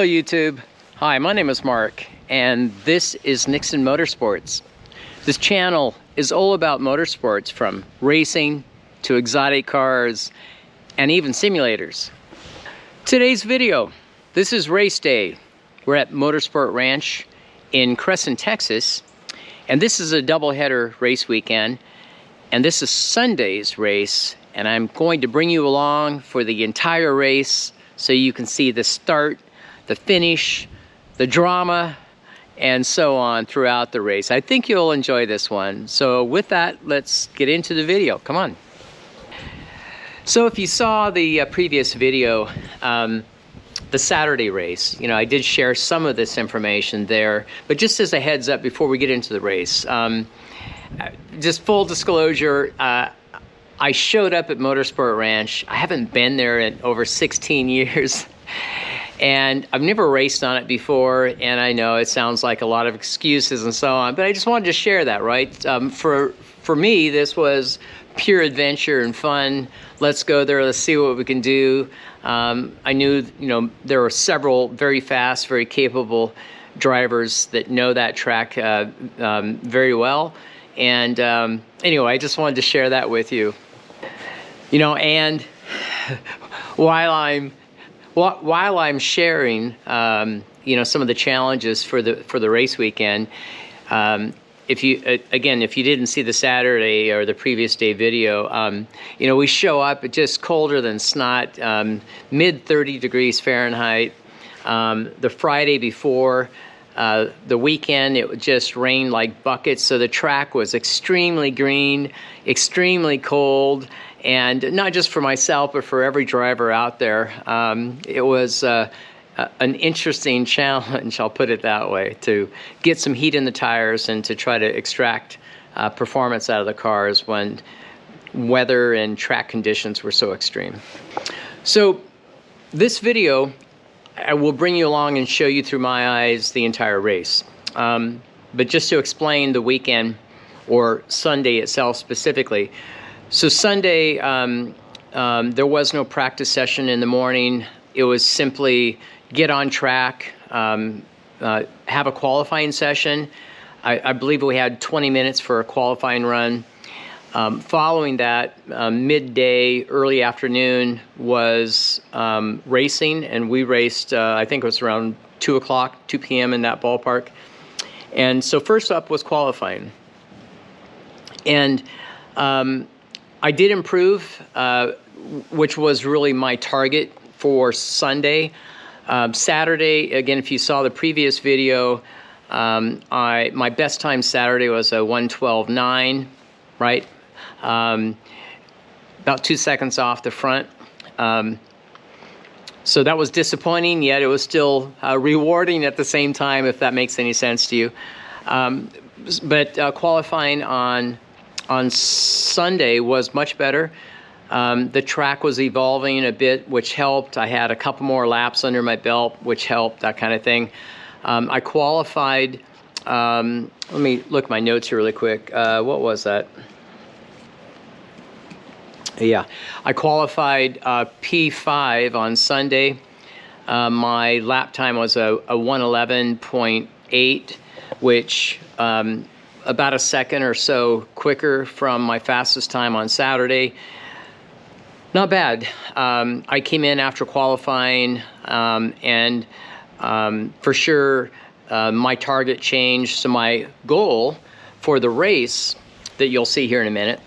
Hello YouTube. Hi, my name is Mark and this is Nixon Motorsports. This channel is all about motorsports, from racing to exotic cars and even simulators. Today's video, this is race day. We're at Motorsport Ranch in Cresson, Texas, and this is a doubleheader race weekend, and this is Sunday's race, and I'm going to bring you along for the entire race so you can see the start, the finish, the drama, and so on throughout the race. I think you'll enjoy this one. So with that, let's get into the video. Come on. So if you saw the previous video, the Saturday race, you know, I did share some of this information there, but just as a heads up before we get into the race, just full disclosure, I showed up at Motorsport Ranch. I haven't been there in over 16 years. And I've never raced on it before, and I know it sounds like a lot of excuses and so on, but I just wanted to share that, right? For me, this was pure adventure and fun. Let's go there, let's see what we can do. I knew, you know, there were several very fast, very capable drivers that know that track very well. And anyway, I just wanted to share that with you. You know, and while I'm sharing, you know, some of the challenges for the race weekend, if you didn't see the Saturday or the previous day video, you know, we show up just colder than snot, mid 30 degrees Fahrenheit. The Friday before the weekend, it just rained like buckets, so the track was extremely green, extremely cold. And not just for myself, but for every driver out there. It was an interesting challenge, I'll put it that way, to get some heat in the tires and to try to extract performance out of the cars when weather and track conditions were so extreme. So this video, I will bring you along and show you through my eyes the entire race. But just to explain the weekend, or Sunday itself specifically, so Sunday, there was no practice session in the morning. It was simply get on track, have a qualifying session. I believe we had 20 minutes for a qualifying run. Following that, midday, early afternoon was racing, and we raced, I think it was around 2 p.m. in that ballpark. And so first up was qualifying. And I did improve, which was really my target for Sunday. Saturday, again, if you saw the previous video, my best time Saturday was a 1:12.9, right? About 2 seconds off the front. So that was disappointing, yet it was still rewarding at the same time, if that makes any sense to you. But qualifying on Sunday was much better. The track was evolving a bit, which helped. I had a couple more laps under my belt, which helped, that kind of thing. I qualified, let me look at my notes here really quick. What was that? Yeah, I qualified P5 on Sunday. My lap time was a 1:11.8, which about a second or so quicker from my fastest time on Saturday. Not bad. I came in after qualifying, and for sure my target changed. So my goal for the race that you'll see here in a minute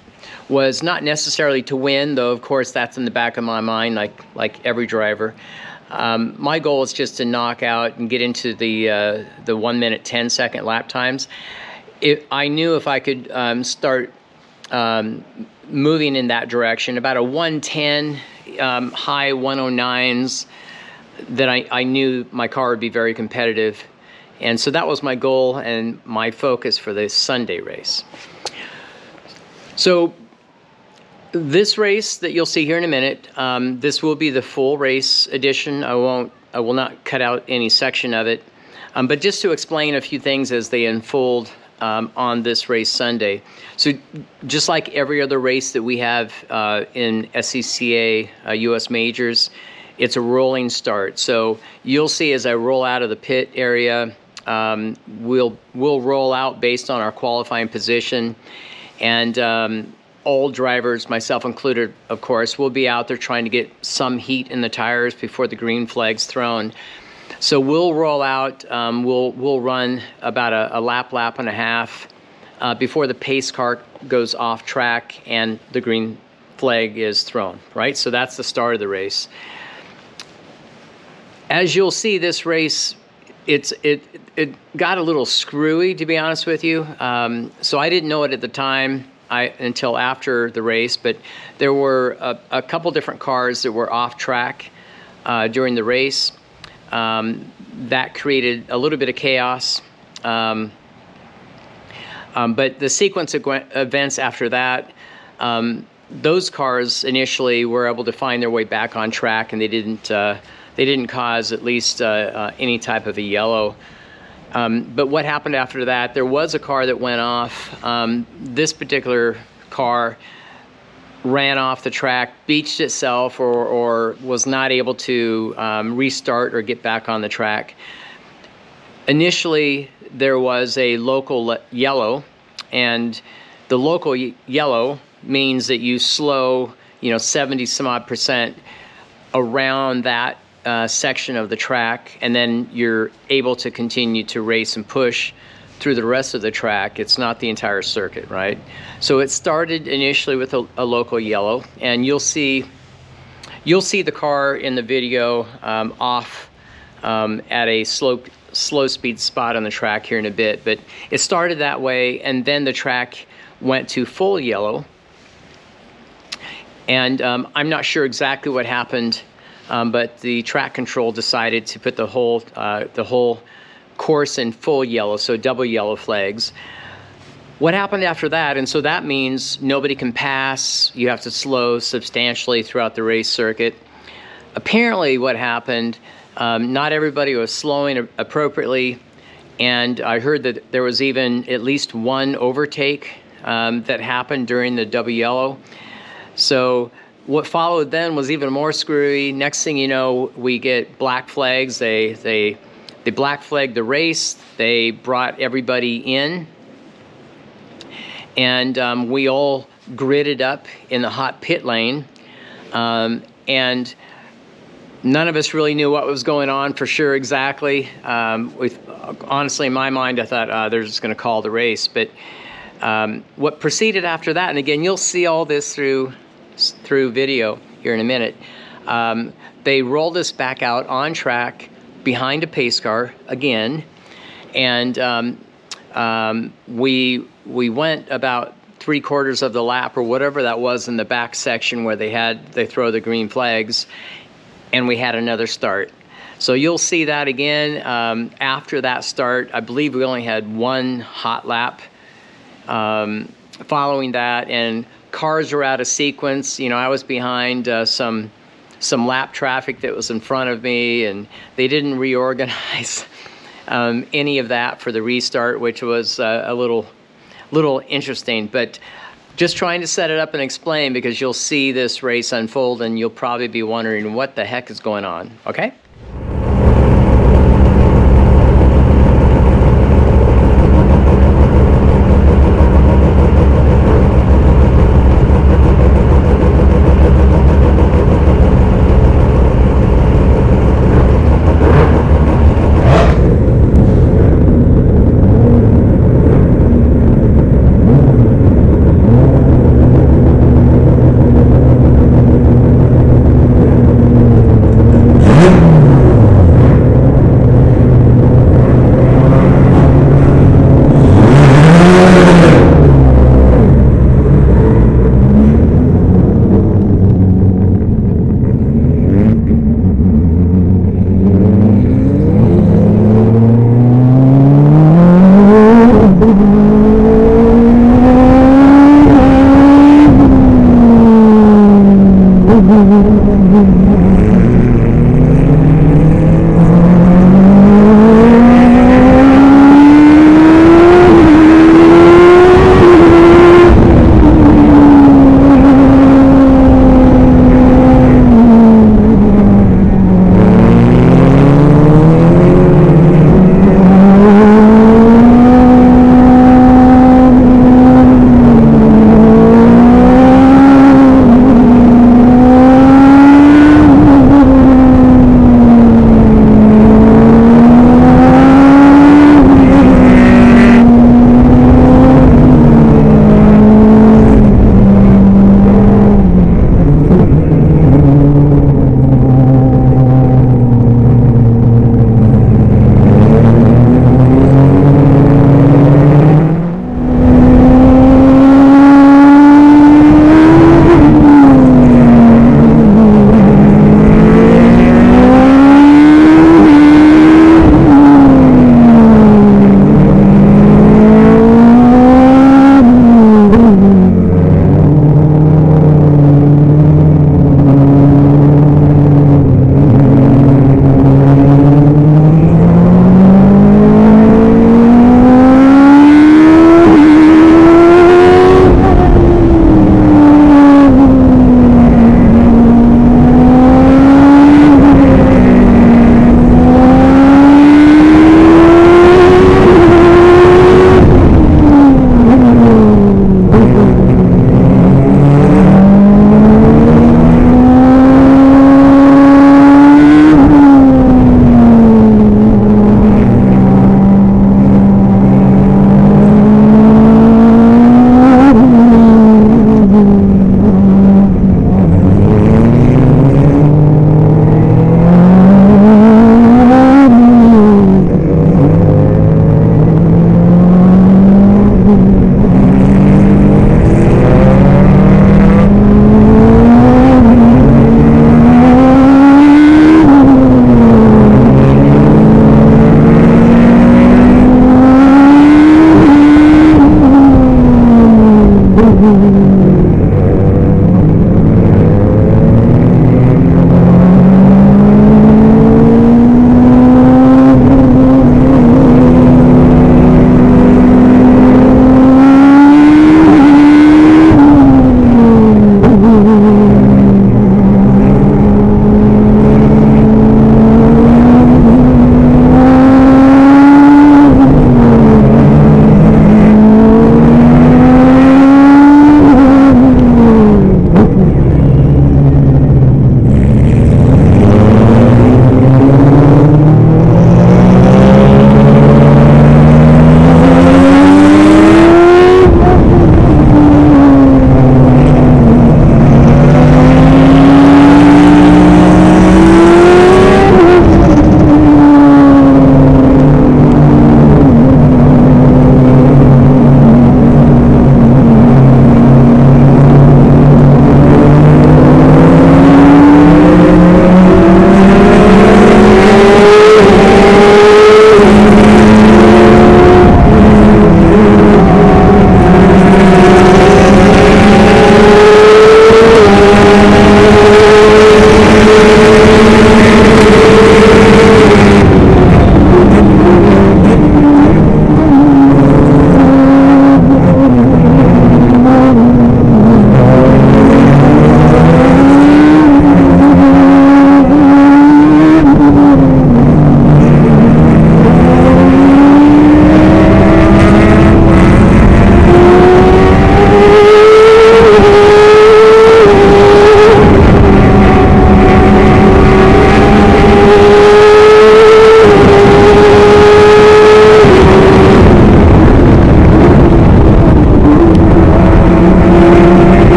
was not necessarily to win, though of course that's in the back of my mind, like every driver. My goal is just to knock out and get into the 1 minute 10 second lap times. I knew if I could start moving in that direction, about a 110, high 109s, that I knew my car would be very competitive. And so that was my goal and my focus for the Sunday race. So this race that you'll see here in a minute, this will be the full race edition. I will not cut out any section of it. But just to explain a few things as they unfold on this race Sunday. So just like every other race that we have in SCCA US Majors, it's a rolling start. So you'll see as I roll out of the pit area, we'll roll out based on our qualifying position, and all drivers, myself included, of course, will be out there trying to get some heat in the tires before the green flag's thrown. So we'll roll out, we'll run about a lap and a half before the pace car goes off track and the green flag is thrown, right? So that's the start of the race. As you'll see, this race, it got a little screwy, to be honest with you. So I didn't know it at the time until after the race, but there were a couple different cars that were off track during the race. That created a little bit of chaos. But the sequence of events after that, those cars initially were able to find their way back on track, and they didn't cause at least any type of a yellow. But what happened after that, there was a car that went off. This particular car ran off the track, beached itself, or was not able to restart or get back on the track. Initially, there was a local yellow, and the local yellow means that you slow, 70 some odd percent around that section of the track, and then you're able to continue to race and push through the rest of the track. It's not the entire circuit, right? So it started initially with a local yellow, and you'll see the car in the video off at a slow speed spot on the track here in a bit. But it started that way, and then the track went to full yellow, and I'm not sure exactly what happened. But the track control decided to put the whole course in full yellow, so double yellow flags. What happened after that? And so that means nobody can pass. You have to slow substantially throughout the race circuit. Apparently what happened, not everybody was slowing appropriately, and I heard that there was even at least one overtake that happened during the double yellow. So what followed then was even more screwy. Next thing you know, we get black flags. They black flagged the race. They brought everybody in, and we all gridded up in the hot pit lane, and none of us really knew what was going on for sure exactly. Honestly, in my mind, I thought they're just going to call the race. But what proceeded after that, and again, you'll see all this through video here in a minute, they rolled us back out on track behind a pace car again, and we went about 3/4 of the lap or whatever that was in the back section where they throw the green flags, and we had another start. So you'll see that again. After that start, I believe we only had one hot lap following that, and cars were out of sequence. I was behind some lap traffic that was in front of me, and they didn't reorganize any of that for the restart, which was a little interesting. But just trying to set it up and explain, because you'll see this race unfold and you'll probably be wondering what the heck is going on, okay?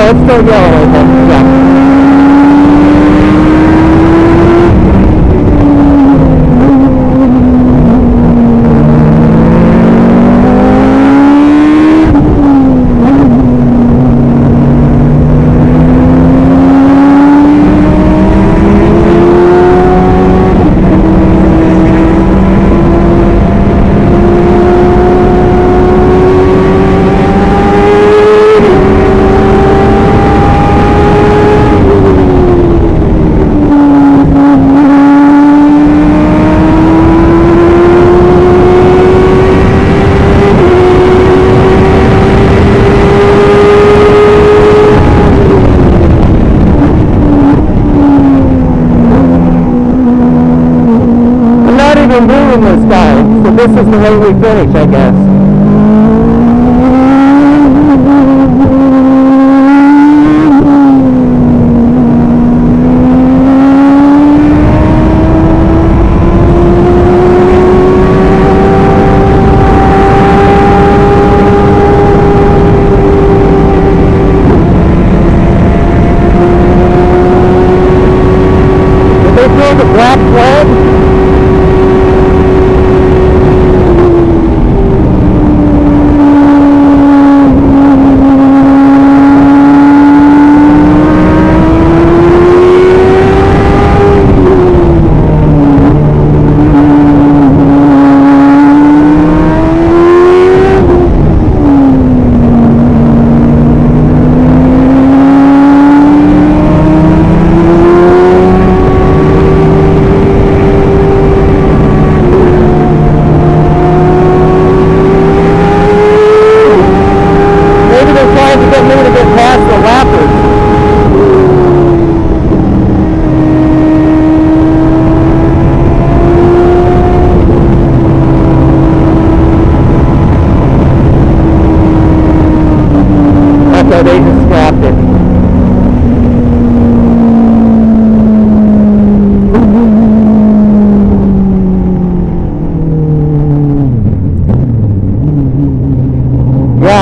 it's still yellow, but yeah. This guy, so this is the way we finish, I guess.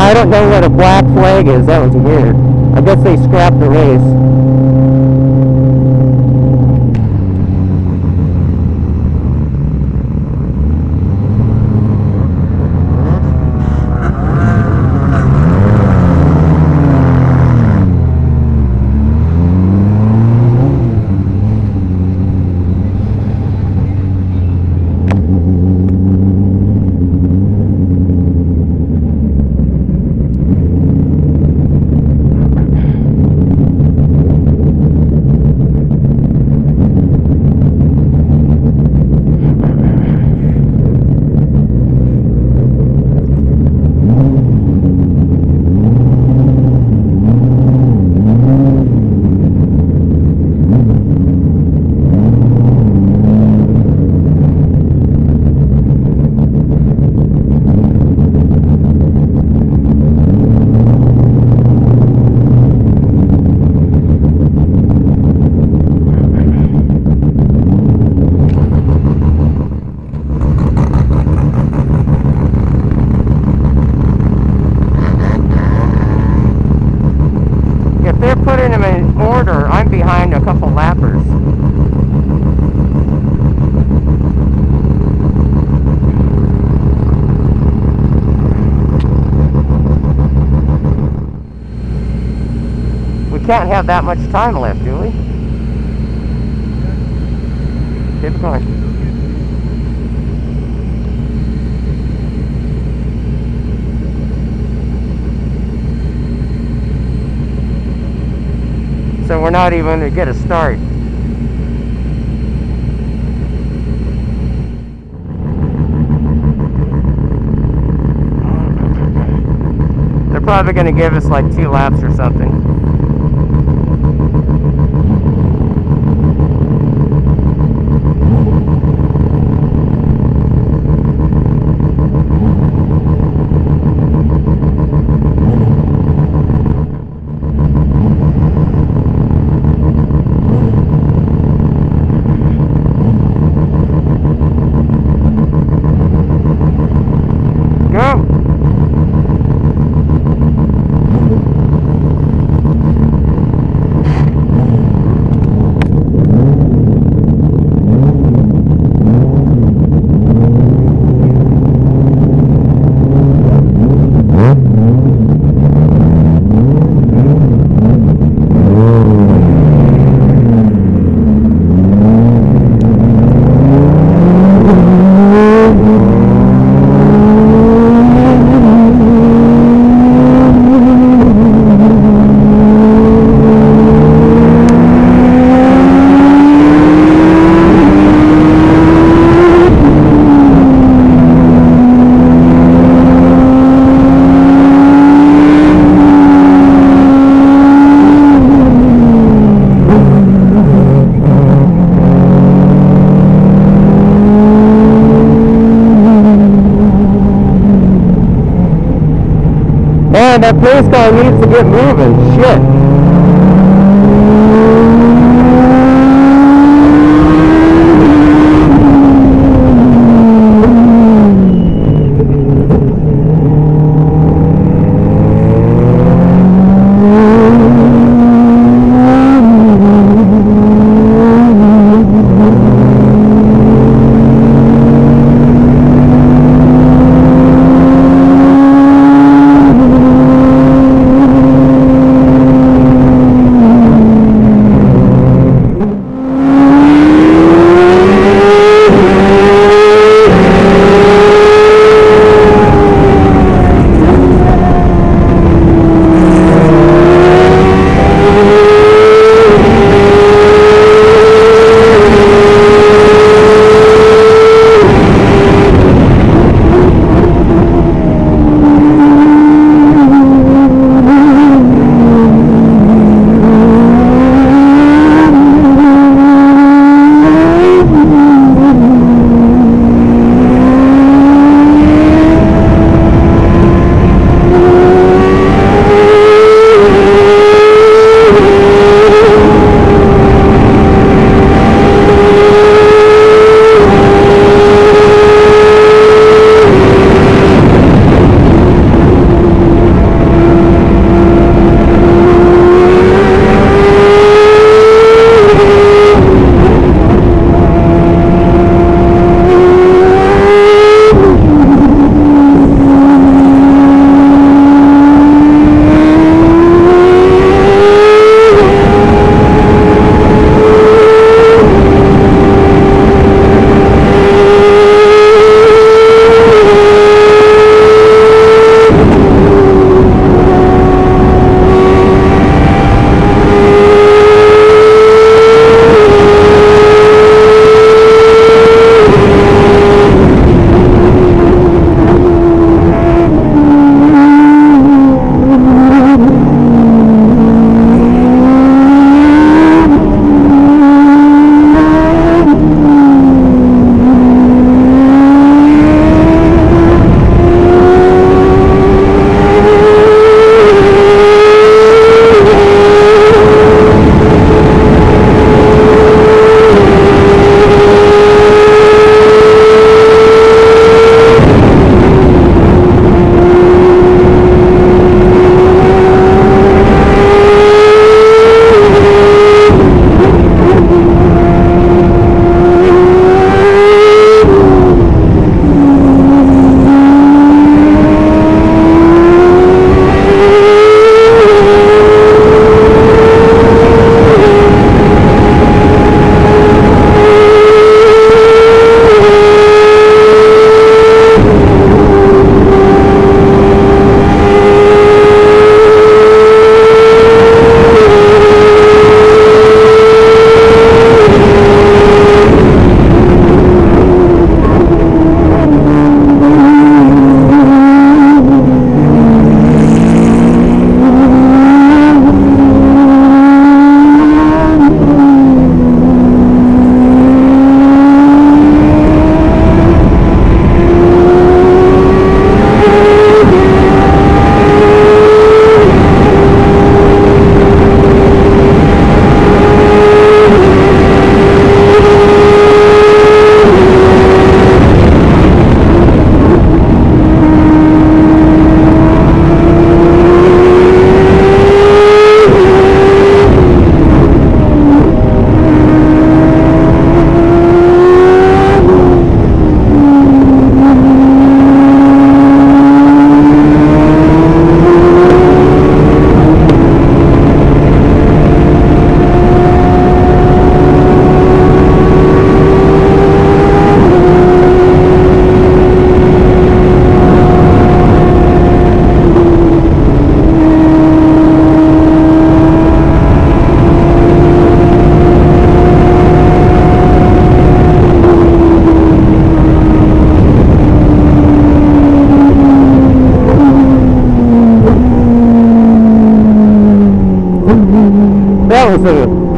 I don't know what a black flag is. That was weird. I guess they scrapped the race. I'm behind a couple lappers. We can't have that much time left, do we? Keep going. So we're not even going to get a start. They're probably going to give us like 2 laps or something. Man, that police car needs to get moving. Shit.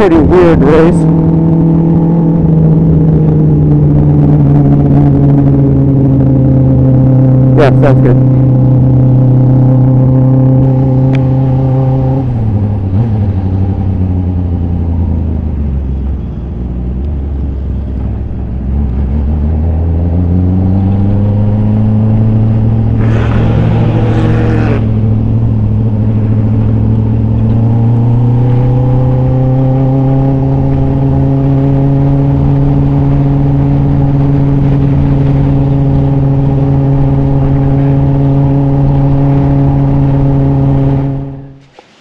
pretty weird race. Yeah, sounds good.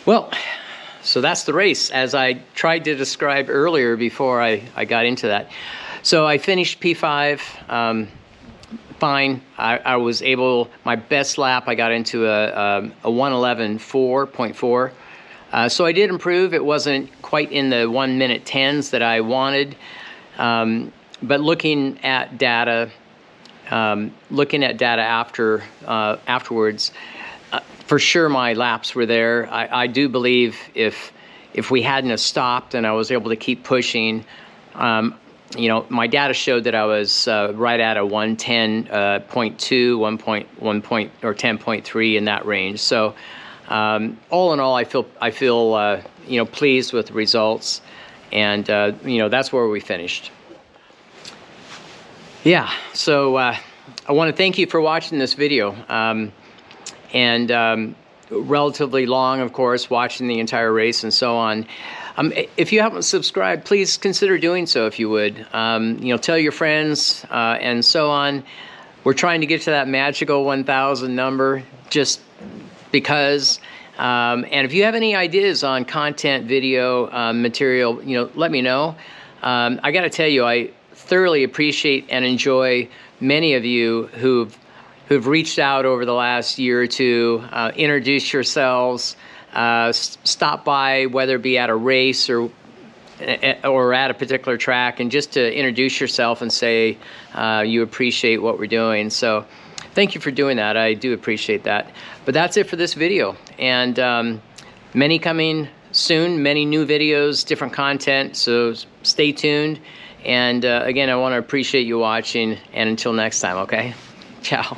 Well, so that's the race, as I tried to describe earlier before I got into that. So I finished P5, fine. I was able, my best lap, I got into a 1:11.4. So I did improve. It wasn't quite in the 1 minute 10s that I wanted. But looking at data afterwards, for sure my laps were there. I do believe if we hadn't have stopped and I was able to keep pushing, you know, my data showed that I was right at a 110.2, 1 or 10.3 in that range. So all in all, I feel you know, pleased with the results, and you know, that's where we finished. Yeah. So I want to thank you for watching this video. And relatively long, of course, watching the entire race and so on. If you haven't subscribed, please consider doing so if you would. You know, tell your friends and so on. We're trying to get to that magical 1,000 number just because. And if you have any ideas on content, video, material, you know, let me know. I got to tell you, I thoroughly appreciate and enjoy many of you who've reached out over the last year or two, introduced yourselves, stop by, whether it be at a race or at a particular track, and just to introduce yourself and say you appreciate what we're doing. So thank you for doing that. I do appreciate that. But that's it for this video. And many coming soon, many new videos, different content. So stay tuned. And again, I want to appreciate you watching. And until next time, okay? Ciao.